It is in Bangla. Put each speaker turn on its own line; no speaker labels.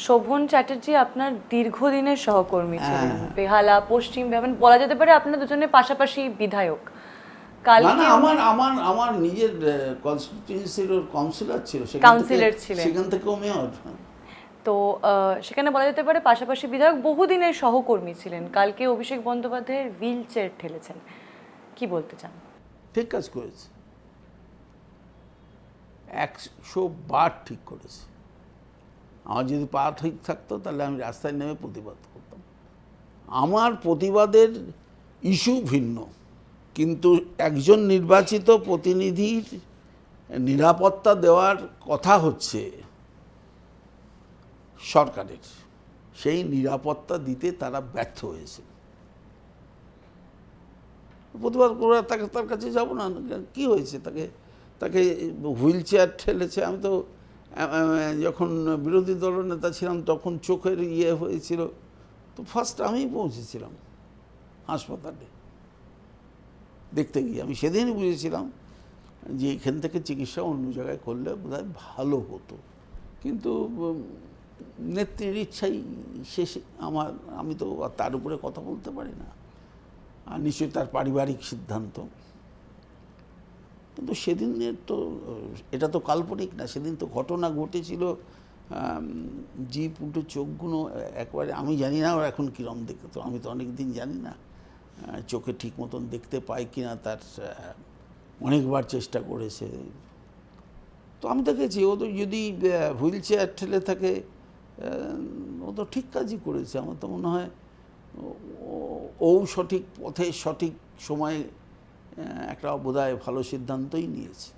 শোভন চ্যাটার্জি আপনার দীর্ঘদিনের সহকর্মী ছিলেন, বেহালা পশ্চিম, মানে বলা যেতে পারে আপনারা দুজনে পাশাপাশি বিধায়ক।
না
কালকে
আমার আমার আমার নিজের কনস্টিটিউয়েন্সির ওর কাউন্সিলর ছিল,
কাউন্সিলর ছিলেন,
সেখান থেকেও মেয়র।
তো সেখানে বলা যেতে পারে পাশাপাশি বিধায়ক, বহুদিনের সহকর্মী ছিলেন। কালকে অভিষেক বন্দ্যোপাধ্যায়ের হুইল চেয়ার ঠেলেছেন, কি বলতে চান?
ঠিক কাজ করেছে, 100 বার ঠিক করেছে। আমার যদি পা ঠিক থাকতো তাহলে আমি রাস্তায় নেমে প্রতিবাদ করতাম। আমার প্রতিবাদের ইস্যু ভিন্ন, কিন্তু একজন নির্বাচিত প্রতিনিধির নিরাপত্তা দেওয়ার কথা হচ্ছে সরকারের, সেই নিরাপত্তা দিতে তারা ব্যর্থ হয়েছে। প্রতিবাদ করে তার কাছে যাব না, কি হয়েছে, তাকে হুইল চেয়ার ঠেলেছে। আমি তো যখন বিরোধী দলনেতা ছিলাম তখন চোখের ইয়ে হয়েছিল, তো ফার্স্ট আমিই পৌঁছেছিলাম হাসপাতালে দেখতে গিয়ে। আমি সেদিনই বুঝেছিলাম যে এখান থেকে চিকিৎসা অন্য জায়গায় করলে বোধহয় ভালো হতো, কিন্তু নেত্রীর ইচ্ছাই শেষে আমি তো তার উপরে কথা বলতে পারি না, আর নিশ্চয়ই তার পারিবারিক সিদ্ধান্ত। কিন্তু সেদিনের তো এটা তো কাল্পনিক না, সেদিন তো ঘটনা ঘটেছিল। জিভ উল্টো চোখগুলো একবারে, আমি জানি না ওর এখন কীরকম দেখতে, তো আমি তো অনেক দিন জানি না চোখে ঠিক মতন দেখতে পাই কিনা, তার অনেকবার চেষ্টা করেছে। তো আমি দেখেছি ও তো যদি হুইল চেয়ার ঠেলে থাকে, ও তো ঠিক কাজই করেছে। আমার তো মনে হয় ও সঠিক পথে সঠিক সময়ে একটা বোধহয় ভালো সিদ্ধান্তই নিয়েছে।